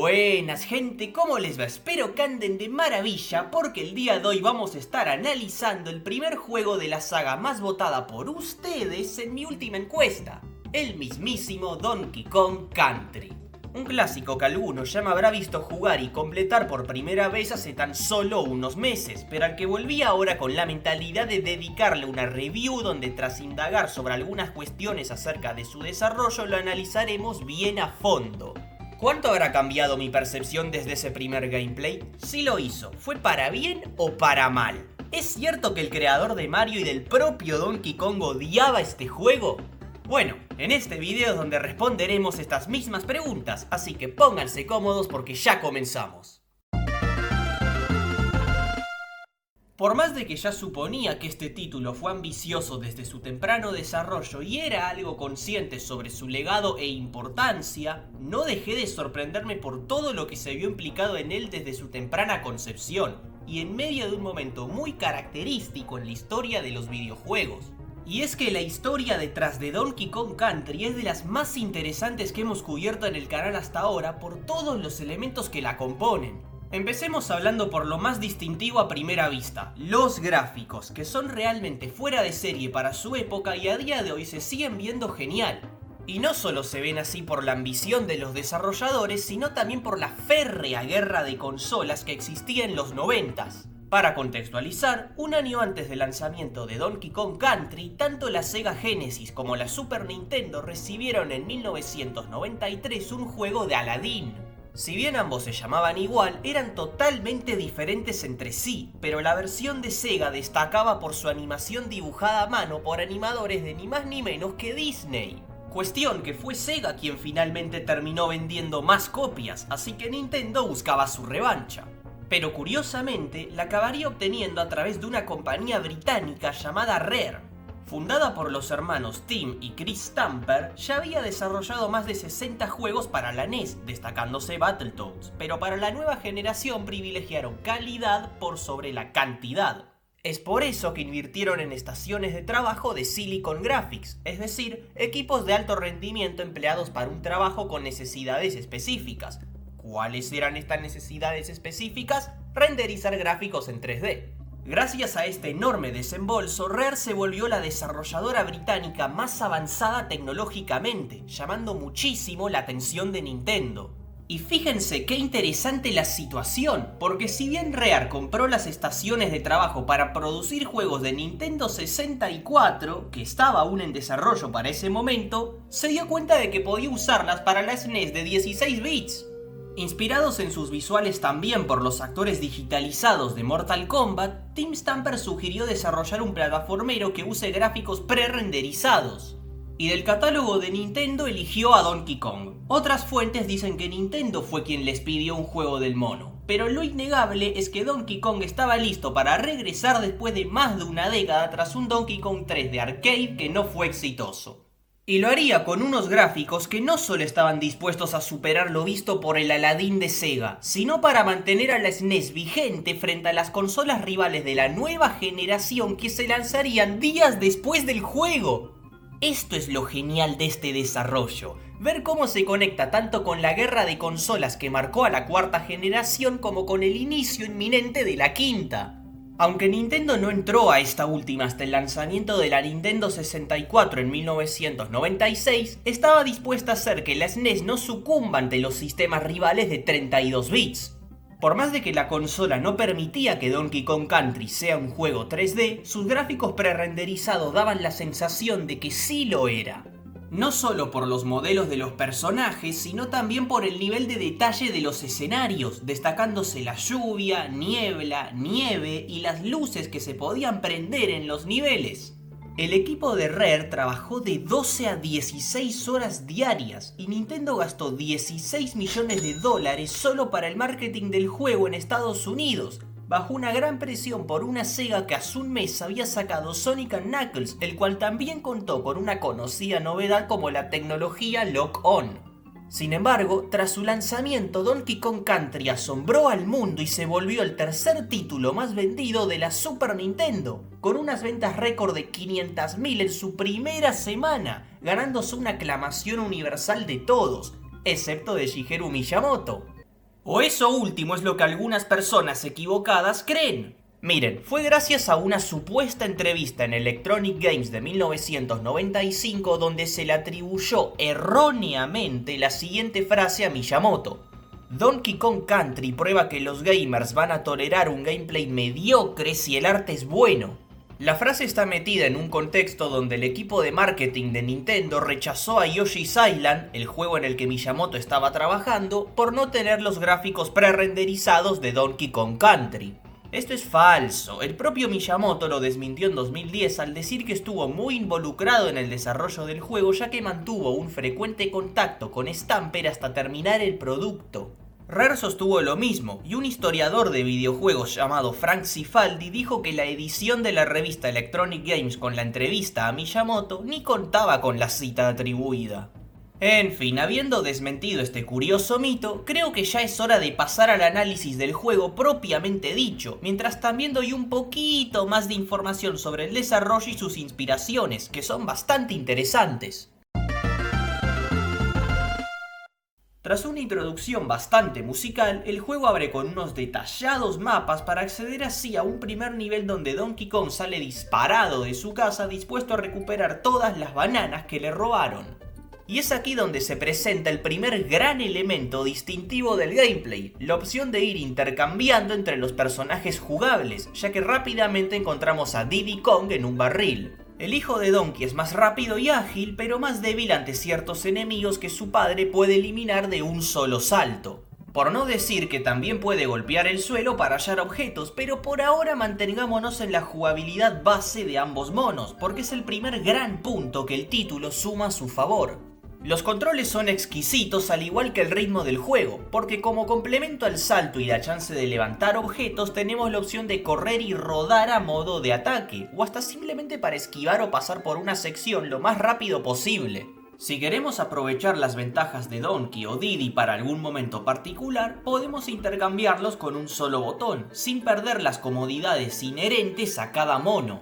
Buenas gente, ¿cómo les va? Espero que anden de maravilla porque el día de hoy vamos a estar analizando el primer juego de la saga más votada por ustedes en mi última encuesta, el mismísimo Donkey Kong Country. Un clásico que algunos ya me habrá visto jugar y completar por primera vez hace tan solo unos meses, pero al que volví ahora con la mentalidad de dedicarle una review donde tras indagar sobre algunas cuestiones acerca de su desarrollo lo analizaremos bien a fondo. ¿Cuánto habrá cambiado mi percepción desde ese primer gameplay? Si lo hizo, ¿fue para bien o para mal? ¿Es cierto que el creador de Mario y del propio Donkey Kong odiaba este juego? Bueno, en este video es donde responderemos estas mismas preguntas, así que pónganse cómodos porque ya comenzamos. Por más de que ya suponía que este título fue ambicioso desde su temprano desarrollo y era algo consciente sobre su legado e importancia, no dejé de sorprenderme por todo lo que se vio implicado en él desde su temprana concepción, y en medio de un momento muy característico en la historia de los videojuegos. Y es que la historia detrás de Donkey Kong Country es de las más interesantes que hemos cubierto en el canal hasta ahora por todos los elementos que la componen. Empecemos hablando por lo más distintivo a primera vista, los gráficos, que son realmente fuera de serie para su época y a día de hoy se siguen viendo genial. Y no solo se ven así por la ambición de los desarrolladores, sino también por la férrea guerra de consolas que existía en los 90s. Para contextualizar, un año antes del lanzamiento de Donkey Kong Country, tanto la Sega Genesis como la Super Nintendo recibieron en 1993 un juego de Aladdin. Si bien ambos se llamaban igual, eran totalmente diferentes entre sí, pero la versión de Sega destacaba por su animación dibujada a mano por animadores de ni más ni menos que Disney. Cuestión que fue Sega quien finalmente terminó vendiendo más copias, así que Nintendo buscaba su revancha. Pero curiosamente, la acabaría obteniendo a través de una compañía británica llamada Rare. Fundada por los hermanos Tim y Chris Stamper, ya había desarrollado más de 60 juegos para la NES, destacándose Battletoads, pero para la nueva generación privilegiaron calidad por sobre la cantidad. Es por eso que invirtieron en estaciones de trabajo de Silicon Graphics, es decir, equipos de alto rendimiento empleados para un trabajo con necesidades específicas. ¿Cuáles eran estas necesidades específicas? Renderizar gráficos en 3D. Gracias a este enorme desembolso, Rare se volvió la desarrolladora británica más avanzada tecnológicamente, llamando muchísimo la atención de Nintendo. Y fíjense qué interesante la situación, porque si bien Rare compró las estaciones de trabajo para producir juegos de Nintendo 64, que estaba aún en desarrollo para ese momento, se dio cuenta de que podía usarlas para la SNES de 16 bits. Inspirados en sus visuales también por los actores digitalizados de Mortal Kombat, Tim Stamper sugirió desarrollar un plataformero que use gráficos pre-renderizados. Y del catálogo de Nintendo eligió a Donkey Kong. Otras fuentes dicen que Nintendo fue quien les pidió un juego del mono, pero lo innegable es que Donkey Kong estaba listo para regresar después de más de una década tras un Donkey Kong 3 de arcade que no fue exitoso. Y lo haría con unos gráficos que no solo estaban dispuestos a superar lo visto por el Aladdin de Sega, sino para mantener a la SNES vigente frente a las consolas rivales de la nueva generación que se lanzarían días después del juego. Esto es lo genial de este desarrollo, ver cómo se conecta tanto con la guerra de consolas que marcó a la cuarta generación como con el inicio inminente de la quinta. Aunque Nintendo no entró a esta última hasta el lanzamiento de la Nintendo 64 en 1996, estaba dispuesta a hacer que la SNES no sucumba ante los sistemas rivales de 32 bits. Por más de que la consola no permitía que Donkey Kong Country sea un juego 3D, sus gráficos pre-renderizados daban la sensación de que sí lo era. No solo por los modelos de los personajes, sino también por el nivel de detalle de los escenarios, destacándose la lluvia, niebla, nieve y las luces que se podían prender en los niveles. El equipo de Rare trabajó de 12 a 16 horas diarias y Nintendo gastó 16 millones de dólares solo para el marketing del juego en Estados Unidos, bajo una gran presión por una Sega que hace un mes había sacado Sonic & Knuckles, el cual también contó con una conocida novedad como la tecnología Lock-On. Sin embargo, tras su lanzamiento, Donkey Kong Country asombró al mundo y se volvió el tercer título más vendido de la Super Nintendo, con unas ventas récord de 500.000 en su primera semana, ganándose una aclamación universal de todos, excepto de Shigeru Miyamoto. O eso último es lo que algunas personas equivocadas creen. Miren, fue gracias a una supuesta entrevista en Electronic Games de 1995 donde se le atribuyó erróneamente la siguiente frase a Miyamoto: Donkey Kong Country prueba que los gamers van a tolerar un gameplay mediocre si el arte es bueno. La frase está metida en un contexto donde el equipo de marketing de Nintendo rechazó a Yoshi's Island, el juego en el que Miyamoto estaba trabajando, por no tener los gráficos pre-renderizados de Donkey Kong Country. Esto es falso, el propio Miyamoto lo desmintió en 2010 al decir que estuvo muy involucrado en el desarrollo del juego, ya que mantuvo un frecuente contacto con Stamper hasta terminar el producto. Rare sostuvo lo mismo, y un historiador de videojuegos llamado Frank Cifaldi dijo que la edición de la revista Electronic Games con la entrevista a Miyamoto ni contaba con la cita atribuida. En fin, habiendo desmentido este curioso mito, creo que ya es hora de pasar al análisis del juego propiamente dicho, mientras también doy un poquito más de información sobre el desarrollo y sus inspiraciones, que son bastante interesantes. Tras una introducción bastante musical, el juego abre con unos detallados mapas para acceder así a un primer nivel donde Donkey Kong sale disparado de su casa dispuesto a recuperar todas las bananas que le robaron. Y es aquí donde se presenta el primer gran elemento distintivo del gameplay, la opción de ir intercambiando entre los personajes jugables, ya que rápidamente encontramos a Diddy Kong en un barril. El hijo de Donkey es más rápido y ágil, pero más débil ante ciertos enemigos que su padre puede eliminar de un solo salto. Por no decir que también puede golpear el suelo para hallar objetos, pero por ahora mantengámonos en la jugabilidad base de ambos monos, porque es el primer gran punto que el título suma a su favor. Los controles son exquisitos al igual que el ritmo del juego, porque como complemento al salto y la chance de levantar objetos tenemos la opción de correr y rodar a modo de ataque, o hasta simplemente para esquivar o pasar por una sección lo más rápido posible. Si queremos aprovechar las ventajas de Donkey o Diddy para algún momento particular, podemos intercambiarlos con un solo botón, sin perder las comodidades inherentes a cada mono.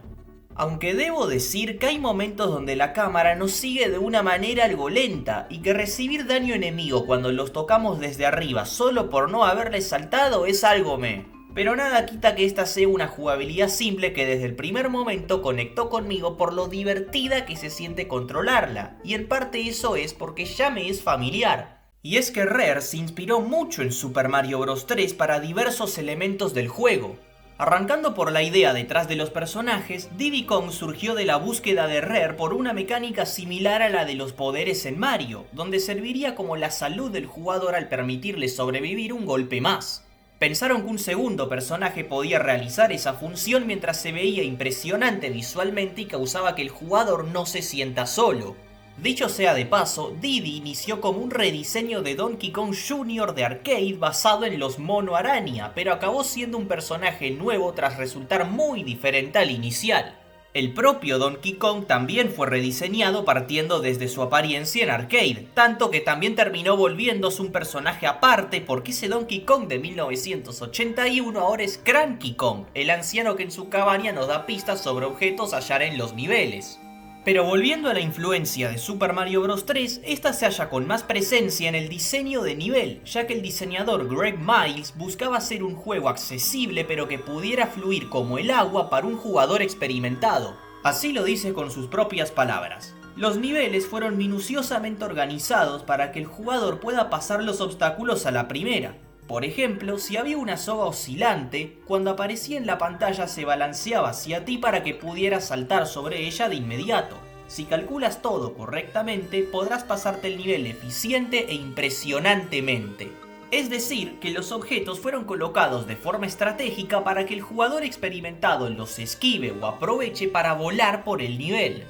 Aunque debo decir que hay momentos donde la cámara nos sigue de una manera algo lenta y que recibir daño enemigo cuando los tocamos desde arriba solo por no haberles saltado es algo meh. Pero nada quita que esta sea una jugabilidad simple que desde el primer momento conectó conmigo por lo divertida que se siente controlarla, y en parte eso es porque ya me es familiar. Y es que Rare se inspiró mucho en Super Mario Bros. 3 para diversos elementos del juego. Arrancando por la idea detrás de los personajes, Diddy Kong surgió de la búsqueda de Rare por una mecánica similar a la de los poderes en Mario, donde serviría como la salud del jugador al permitirle sobrevivir un golpe más. Pensaron que un segundo personaje podía realizar esa función mientras se veía impresionante visualmente y causaba que el jugador no se sienta solo. Dicho sea de paso, Diddy inició como un rediseño de Donkey Kong Jr. de arcade basado en los Mono Araña, pero acabó siendo un personaje nuevo tras resultar muy diferente al inicial. El propio Donkey Kong también fue rediseñado partiendo desde su apariencia en arcade, tanto que también terminó volviéndose un personaje aparte porque ese Donkey Kong de 1981 ahora es Cranky Kong, el anciano que en su cabaña nos da pistas sobre objetos a hallar en los niveles. Pero volviendo a la influencia de Super Mario Bros. 3, esta se halla con más presencia en el diseño de nivel, ya que el diseñador Greg Miles buscaba hacer un juego accesible pero que pudiera fluir como el agua para un jugador experimentado. Así lo dice con sus propias palabras. Los niveles fueron minuciosamente organizados para que el jugador pueda pasar los obstáculos a la primera. Por ejemplo, si había una soga oscilante, cuando aparecía en la pantalla se balanceaba hacia ti para que pudieras saltar sobre ella de inmediato. Si calculas todo correctamente, podrás pasarte el nivel eficiente e impresionantemente. Es decir, que los objetos fueron colocados de forma estratégica para que el jugador experimentado los esquive o aproveche para volar por el nivel.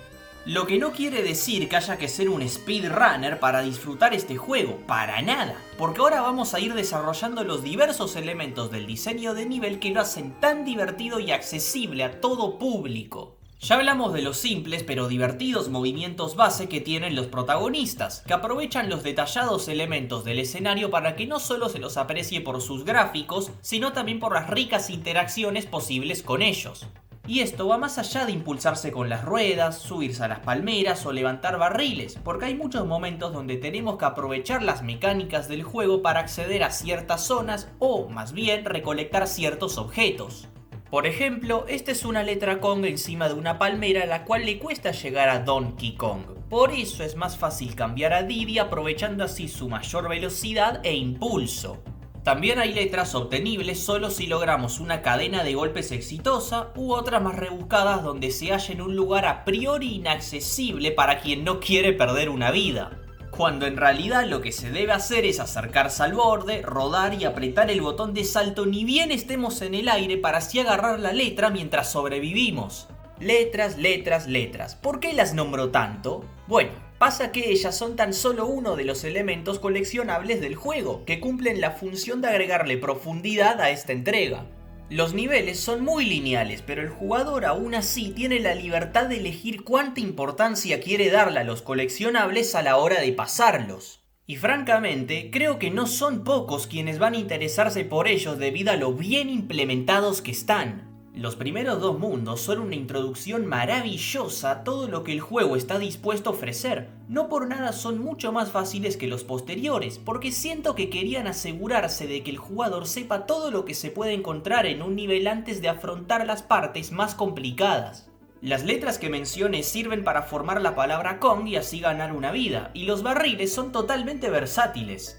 Lo que no quiere decir que haya que ser un speedrunner para disfrutar este juego, para nada, porque ahora vamos a ir desarrollando los diversos elementos del diseño de nivel que lo hacen tan divertido y accesible a todo público. Ya hablamos de los simples pero divertidos movimientos base que tienen los protagonistas, que aprovechan los detallados elementos del escenario para que no solo se los aprecie por sus gráficos, sino también por las ricas interacciones posibles con ellos. Y esto va más allá de impulsarse con las ruedas, subirse a las palmeras o levantar barriles, porque hay muchos momentos donde tenemos que aprovechar las mecánicas del juego para acceder a ciertas zonas o, más bien, recolectar ciertos objetos. Por ejemplo, esta es una letra Kong encima de una palmera a la cual le cuesta llegar a Donkey Kong. Por eso es más fácil cambiar a Diddy aprovechando así su mayor velocidad e impulso. También hay letras obtenibles solo si logramos una cadena de golpes exitosa u otras más rebuscadas donde se halla en un lugar a priori inaccesible para quien no quiere perder una vida. Cuando en realidad lo que se debe hacer es acercarse al borde, rodar y apretar el botón de salto ni bien estemos en el aire para así agarrar la letra mientras sobrevivimos. Letras, letras, letras. ¿Por qué las nombro tanto? Bueno, pasa que ellas son tan solo uno de los elementos coleccionables del juego, que cumplen la función de agregarle profundidad a esta entrega. Los niveles son muy lineales, pero el jugador aún así tiene la libertad de elegir cuánta importancia quiere darle a los coleccionables a la hora de pasarlos. Y francamente, creo que no son pocos quienes van a interesarse por ellos debido a lo bien implementados que están. Los primeros dos mundos son una introducción maravillosa a todo lo que el juego está dispuesto a ofrecer. No por nada son mucho más fáciles que los posteriores, porque siento que querían asegurarse de que el jugador sepa todo lo que se puede encontrar en un nivel antes de afrontar las partes más complicadas. Las letras que mencioné sirven para formar la palabra Kong y así ganar una vida, y los barriles son totalmente versátiles.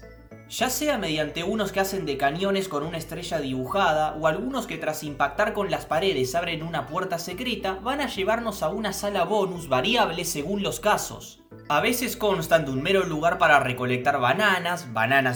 Ya sea mediante unos que hacen de cañones con una estrella dibujada o algunos que tras impactar con las paredes abren una puerta secreta, van a llevarnos a una sala bonus variable según los casos. A veces constan de un mero lugar para recolectar bananas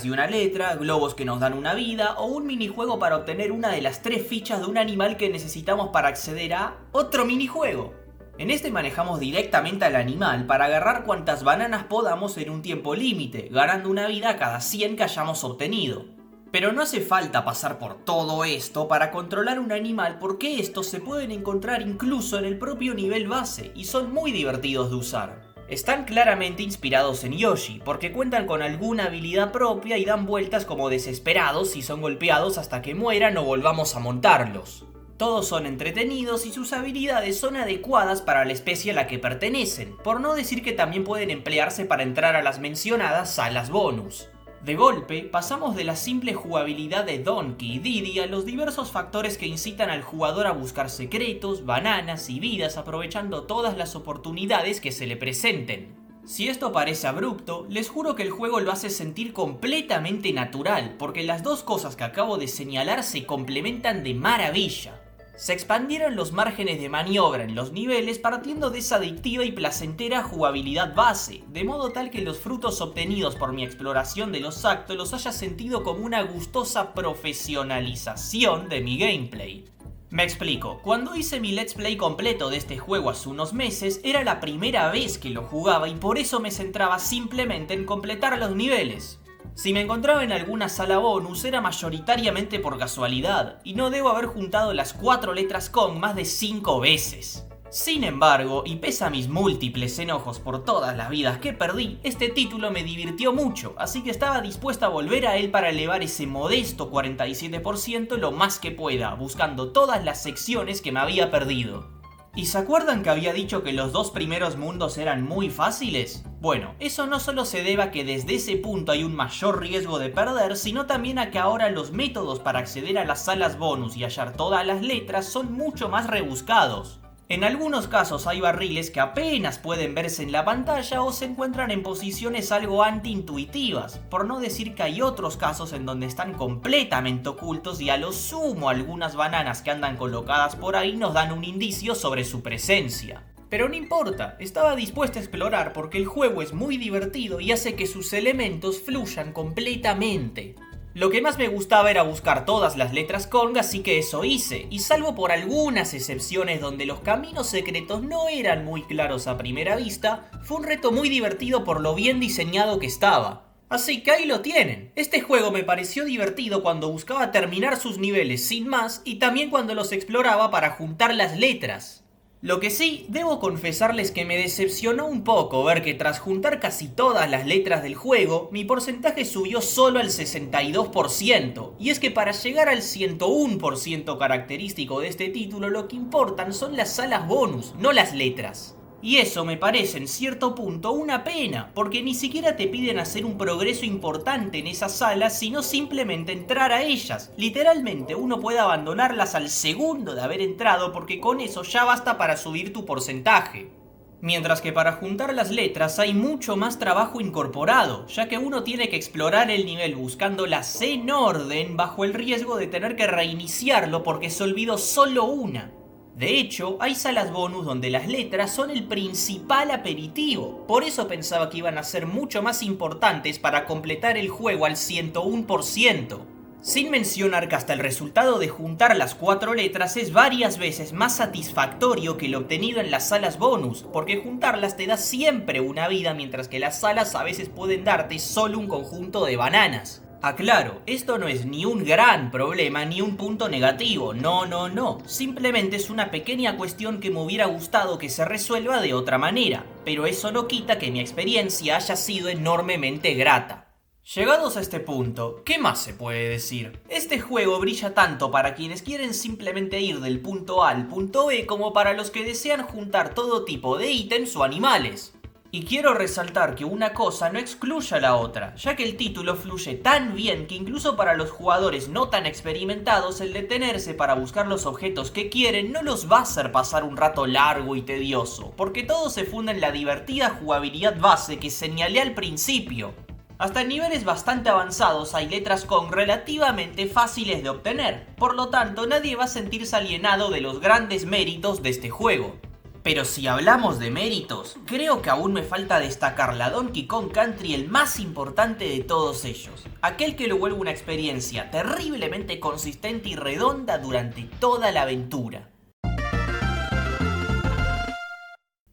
y una letra, globos que nos dan una vida o un minijuego para obtener una de las 3 fichas de un animal que necesitamos para acceder a otro minijuego. En este manejamos directamente al animal para agarrar cuantas bananas podamos en un tiempo límite, ganando una vida cada 100 que hayamos obtenido. Pero no hace falta pasar por todo esto para controlar un animal porque estos se pueden encontrar incluso en el propio nivel base y son muy divertidos de usar. Están claramente inspirados en Yoshi porque cuentan con alguna habilidad propia y dan vueltas como desesperados y son golpeados hasta que mueran o volvamos a montarlos. Todos son entretenidos y sus habilidades son adecuadas para la especie a la que pertenecen, por no decir que también pueden emplearse para entrar a las mencionadas salas bonus. De golpe, pasamos de la simple jugabilidad de Donkey y Diddy a los diversos factores que incitan al jugador a buscar secretos, bananas y vidas aprovechando todas las oportunidades que se le presenten. Si esto parece abrupto, les juro que el juego lo hace sentir completamente natural, porque las dos cosas que acabo de señalar se complementan de maravilla. Se expandieron los márgenes de maniobra en los niveles partiendo de esa adictiva y placentera jugabilidad base, de modo tal que los frutos obtenidos por mi exploración de los actos los haya sentido como una gustosa profesionalización de mi gameplay. Me explico, cuando hice mi let's play completo de este juego hace unos meses, era la primera vez que lo jugaba y por eso me centraba simplemente en completar los niveles. Si me encontraba en alguna sala bonus era mayoritariamente por casualidad, y no debo haber juntado las 4 letras Kong más de 5 veces. Sin embargo, y pese a mis múltiples enojos por todas las vidas que perdí, este título me divirtió mucho, así que estaba dispuesto a volver a él para elevar ese modesto 47% lo más que pueda, buscando todas las secciones que me había perdido. ¿Y se acuerdan que había dicho que los 2 primeros mundos eran muy fáciles? Bueno, eso no solo se debe a que desde ese punto hay un mayor riesgo de perder, sino también a que ahora los métodos para acceder a las salas bonus y hallar todas las letras son mucho más rebuscados. En algunos casos hay barriles que apenas pueden verse en la pantalla o se encuentran en posiciones algo anti-intuitivas, por no decir que hay otros casos en donde están completamente ocultos y a lo sumo algunas bananas que andan colocadas por ahí nos dan un indicio sobre su presencia. Pero no importa, estaba dispuesto a explorar porque el juego es muy divertido y hace que sus elementos fluyan completamente. Lo que más me gustaba era buscar todas las letras Kong, así que eso hice, y salvo por algunas excepciones donde los caminos secretos no eran muy claros a primera vista, fue un reto muy divertido por lo bien diseñado que estaba. Así que ahí lo tienen. Este juego me pareció divertido cuando buscaba terminar sus niveles sin más y también cuando los exploraba para juntar las letras. Lo que sí, debo confesarles que me decepcionó un poco ver que tras juntar casi todas las letras del juego, mi porcentaje subió solo al 62%, y es que para llegar al 101% característico de este título lo que importan son las salas bonus, no las letras. Y eso me parece en cierto punto una pena, porque ni siquiera te piden hacer un progreso importante en esas salas, sino simplemente entrar a ellas. Literalmente uno puede abandonarlas al segundo de haber entrado porque con eso ya basta para subir tu porcentaje. Mientras que para juntar las letras hay mucho más trabajo incorporado, ya que uno tiene que explorar el nivel buscándolas en orden bajo el riesgo de tener que reiniciarlo porque se olvidó solo una. De hecho, hay salas bonus donde las letras son el principal aperitivo, por eso pensaba que iban a ser mucho más importantes para completar el juego al 101%. Sin mencionar que hasta el resultado de juntar las 4 letras es varias veces más satisfactorio que lo obtenido en las salas bonus, porque juntarlas te da siempre una vida mientras que las salas a veces pueden darte solo un conjunto de bananas. Aclaro, esto no es ni un gran problema ni un punto negativo, no, simplemente es una pequeña cuestión que me hubiera gustado que se resuelva de otra manera, pero eso no quita que mi experiencia haya sido enormemente grata. Llegados a este punto, ¿qué más se puede decir? Este juego brilla tanto para quienes quieren simplemente ir del punto A al punto B como para los que desean juntar todo tipo de ítems o animales. Y quiero resaltar que una cosa no excluye a la otra, ya que el título fluye tan bien que incluso para los jugadores no tan experimentados el detenerse para buscar los objetos que quieren no los va a hacer pasar un rato largo y tedioso, porque todo se funda en la divertida jugabilidad base que señalé al principio. Hasta en niveles bastante avanzados hay letras con relativamente fáciles de obtener, por lo tanto nadie va a sentirse alienado de los grandes méritos de este juego. Pero si hablamos de méritos, creo que aún me falta destacar la Donkey Kong Country, el más importante de todos ellos. Aquel que lo vuelve una experiencia terriblemente consistente y redonda durante toda la aventura.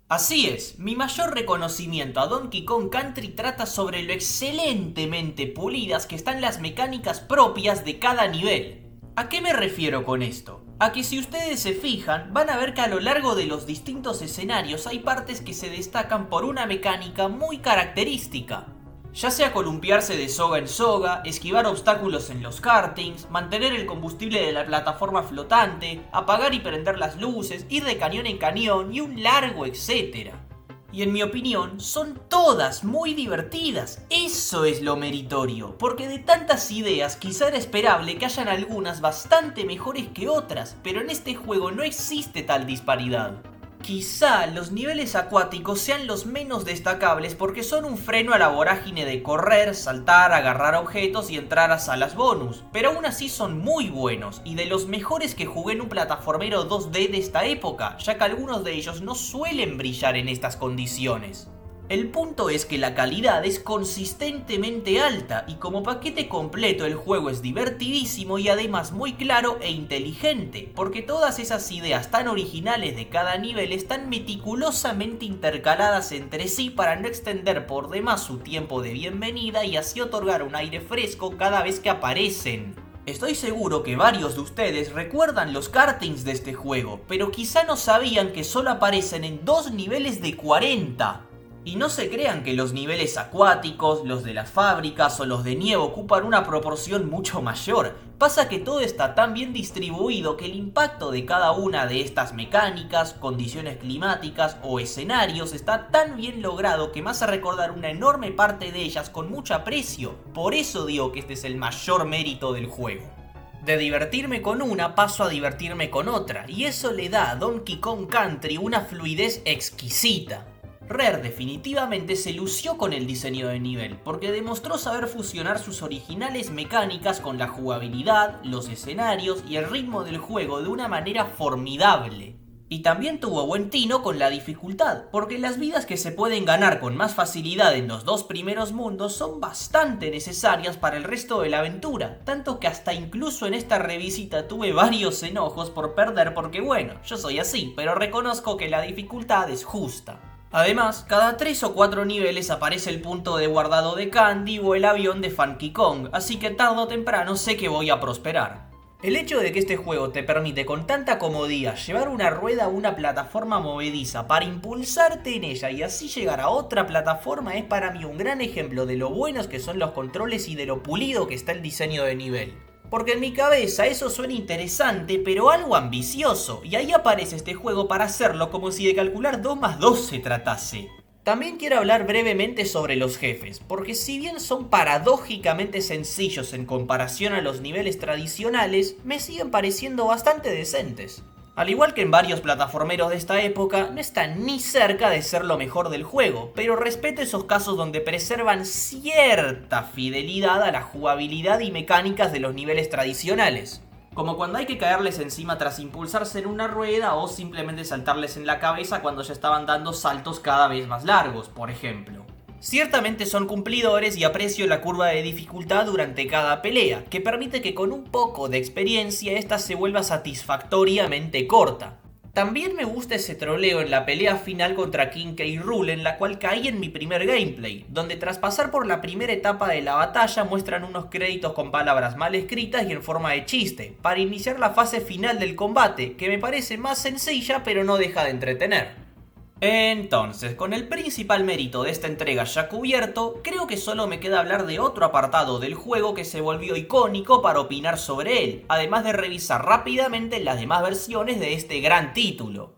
Así es, mi mayor reconocimiento a Donkey Kong Country trata sobre lo excelentemente pulidas que están las mecánicas propias de cada nivel. ¿A qué me refiero con esto? A que si ustedes se fijan, van a ver que a lo largo de los distintos escenarios hay partes que se destacan por una mecánica muy característica. Ya sea columpiarse de soga en soga, esquivar obstáculos en los kartings, mantener el combustible de la plataforma flotante, apagar y prender las luces, ir de cañón en cañón y un largo etcétera. Y en mi opinión, son todas muy divertidas. Eso es lo meritorio, porque de tantas ideas quizá era esperable que hayan algunas bastante mejores que otras, pero en este juego no existe tal disparidad. Quizá los niveles acuáticos sean los menos destacables porque son un freno a la vorágine de correr, saltar, agarrar objetos y entrar a salas bonus, pero aún así son muy buenos y de los mejores que jugué en un plataformero 2D de esta época, ya que algunos de ellos no suelen brillar en estas condiciones. El punto es que la calidad es consistentemente alta y como paquete completo el juego es divertidísimo y además muy claro e inteligente, porque todas esas ideas tan originales de cada nivel están meticulosamente intercaladas entre sí para no extender por demás su tiempo de bienvenida y así otorgar un aire fresco cada vez que aparecen. Estoy seguro que varios de ustedes recuerdan los kartings de este juego, pero quizá no sabían que solo aparecen en 2 niveles de 40. Y no se crean que los niveles acuáticos, los de las fábricas o los de nieve ocupan una proporción mucho mayor. Pasa que todo está tan bien distribuido que el impacto de cada una de estas mecánicas, condiciones climáticas o escenarios está tan bien logrado que me hace recordar una enorme parte de ellas con mucho aprecio. Por eso digo que este es el mayor mérito del juego. De divertirme con una paso a divertirme con otra, y eso le da a Donkey Kong Country una fluidez exquisita. Rare definitivamente se lució con el diseño de nivel, porque demostró saber fusionar sus originales mecánicas con la jugabilidad, los escenarios y el ritmo del juego de una manera formidable. Y también tuvo buen tino con la dificultad, porque las vidas que se pueden ganar con más facilidad en los 2 primeros mundos son bastante necesarias para el resto de la aventura, tanto que hasta incluso en esta revisita tuve varios enojos por perder porque bueno, yo soy así, pero reconozco que la dificultad es justa. Además, cada 3 o 4 niveles aparece el punto de guardado de Candy o el avión de Funky Kong, así que tarde o temprano sé que voy a prosperar. El hecho de que este juego te permite con tanta comodidad llevar una rueda a una plataforma movediza para impulsarte en ella y así llegar a otra plataforma es para mí un gran ejemplo de lo buenos que son los controles y de lo pulido que está el diseño de nivel. Porque en mi cabeza eso suena interesante, pero algo ambicioso, y ahí aparece este juego para hacerlo como si de calcular 2 más 2 se tratase. También quiero hablar brevemente sobre los jefes, porque si bien son paradójicamente sencillos en comparación a los niveles tradicionales, me siguen pareciendo bastante decentes. Al igual que en varios plataformeros de esta época, no están ni cerca de ser lo mejor del juego, pero respeto esos casos donde preservan cierta fidelidad a la jugabilidad y mecánicas de los niveles tradicionales. Como cuando hay que caerles encima tras impulsarse en una rueda o simplemente saltarles en la cabeza cuando ya estaban dando saltos cada vez más largos, por ejemplo. Ciertamente son cumplidores y aprecio la curva de dificultad durante cada pelea, que permite que con un poco de experiencia esta se vuelva satisfactoriamente corta. También me gusta ese troleo en la pelea final contra King K. Rool, en la cual caí en mi primer gameplay, donde tras pasar por la primera etapa de la batalla muestran unos créditos con palabras mal escritas y en forma de chiste, para iniciar la fase final del combate, que me parece más sencilla pero no deja de entretener. Entonces, con el principal mérito de esta entrega ya cubierto, creo que solo me queda hablar de otro apartado del juego que se volvió icónico para opinar sobre él, además de revisar rápidamente las demás versiones de este gran título.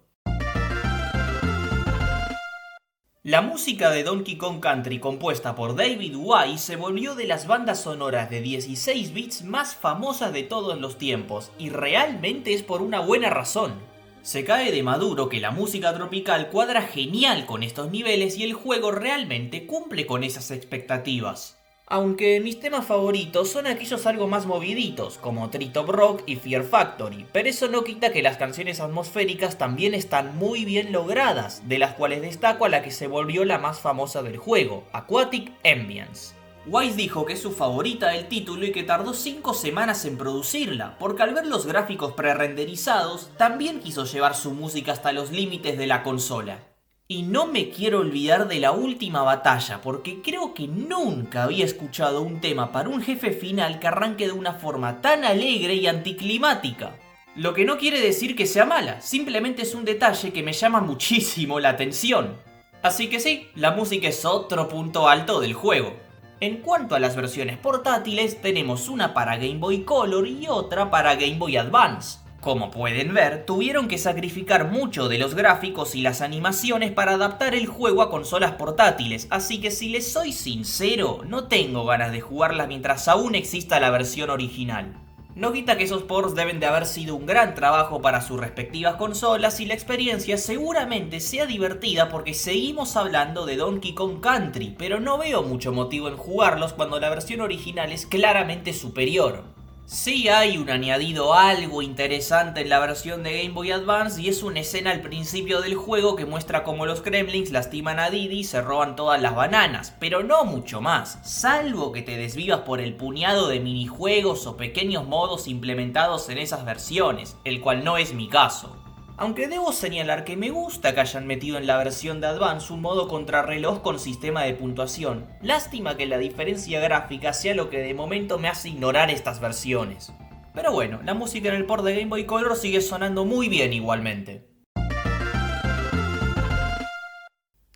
La música de Donkey Kong Country compuesta por David Wise se volvió de las bandas sonoras de 16 bits más famosas de todos los tiempos, y realmente es por una buena razón. Se cae de maduro que la música tropical cuadra genial con estos niveles y el juego realmente cumple con esas expectativas. Aunque mis temas favoritos son aquellos algo más moviditos, como Treetop Rock y Fear Factory, pero eso no quita que las canciones atmosféricas también están muy bien logradas, de las cuales destaco a la que se volvió la más famosa del juego, Aquatic Ambience. Wise dijo que es su favorita del título y que tardó 5 semanas en producirla, porque al ver los gráficos pre-renderizados, también quiso llevar su música hasta los límites de la consola. Y no me quiero olvidar de la última batalla, porque creo que nunca había escuchado un tema para un jefe final que arranque de una forma tan alegre y anticlimática. Lo que no quiere decir que sea mala, simplemente es un detalle que me llama muchísimo la atención. Así que sí, la música es otro punto alto del juego. En cuanto a las versiones portátiles, tenemos una para Game Boy Color y otra para Game Boy Advance. Como pueden ver, tuvieron que sacrificar mucho de los gráficos y las animaciones para adaptar el juego a consolas portátiles, así que si les soy sincero, no tengo ganas de jugarlas mientras aún exista la versión original. No quita que esos ports deben de haber sido un gran trabajo para sus respectivas consolas y la experiencia seguramente sea divertida porque seguimos hablando de Donkey Kong Country, pero no veo mucho motivo en jugarlos cuando la versión original es claramente superior. Sí hay un añadido algo interesante en la versión de Game Boy Advance y es una escena al principio del juego que muestra cómo los Kremlings lastiman a Diddy y se roban todas las bananas, pero no mucho más, salvo que te desvivas por el puñado de minijuegos o pequeños modos implementados en esas versiones, el cual no es mi caso. Aunque debo señalar que me gusta que hayan metido en la versión de Advance un modo contrarreloj con sistema de puntuación. Lástima que la diferencia gráfica sea lo que de momento me hace ignorar estas versiones. Pero bueno, la música en el port de Game Boy Color sigue sonando muy bien igualmente.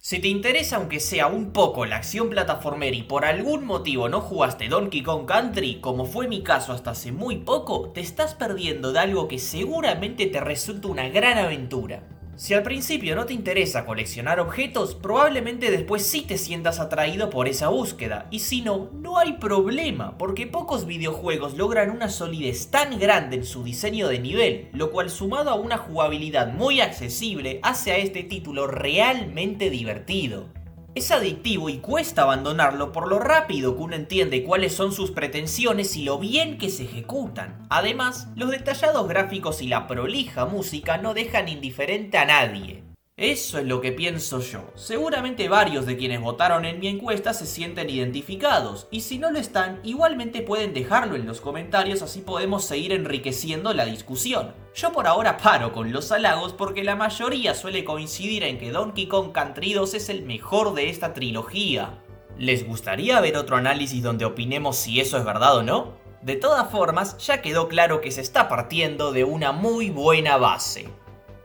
Si te interesa aunque sea un poco la acción plataformera y por algún motivo no jugaste Donkey Kong Country, como fue mi caso hasta hace muy poco, te estás perdiendo de algo que seguramente te resulta una gran aventura. Si al principio no te interesa coleccionar objetos, probablemente después sí te sientas atraído por esa búsqueda, y si no, no hay problema, porque pocos videojuegos logran una solidez tan grande en su diseño de nivel, lo cual sumado a una jugabilidad muy accesible hace a este título realmente divertido. Es adictivo y cuesta abandonarlo por lo rápido que uno entiende cuáles son sus pretensiones y lo bien que se ejecutan. Además, los detallados gráficos y la prolija música no dejan indiferente a nadie. Eso es lo que pienso yo. Seguramente varios de quienes votaron en mi encuesta se sienten identificados, y si no lo están, igualmente pueden dejarlo en los comentarios, así podemos seguir enriqueciendo la discusión. Yo por ahora paro con los halagos porque la mayoría suele coincidir en que Donkey Kong Country 2 es el mejor de esta trilogía. ¿Les gustaría ver otro análisis donde opinemos si eso es verdad o no? De todas formas, ya quedó claro que se está partiendo de una muy buena base.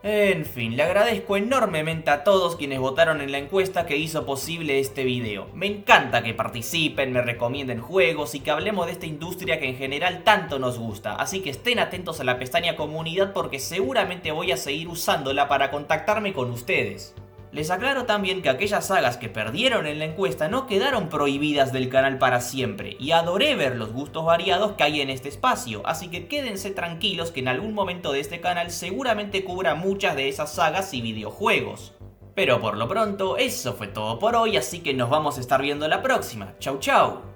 En fin, le agradezco enormemente a todos quienes votaron en la encuesta que hizo posible este video. Me encanta que participen, me recomienden juegos y que hablemos de esta industria que en general tanto nos gusta. Así que estén atentos a la pestaña comunidad porque seguramente voy a seguir usándola para contactarme con ustedes. Les aclaro también que aquellas sagas que perdieron en la encuesta no quedaron prohibidas del canal para siempre, y adoré ver los gustos variados que hay en este espacio, así que quédense tranquilos que en algún momento de este canal seguramente cubra muchas de esas sagas y videojuegos. Pero por lo pronto, eso fue todo por hoy, así que nos vamos a estar viendo la próxima. Chau chau.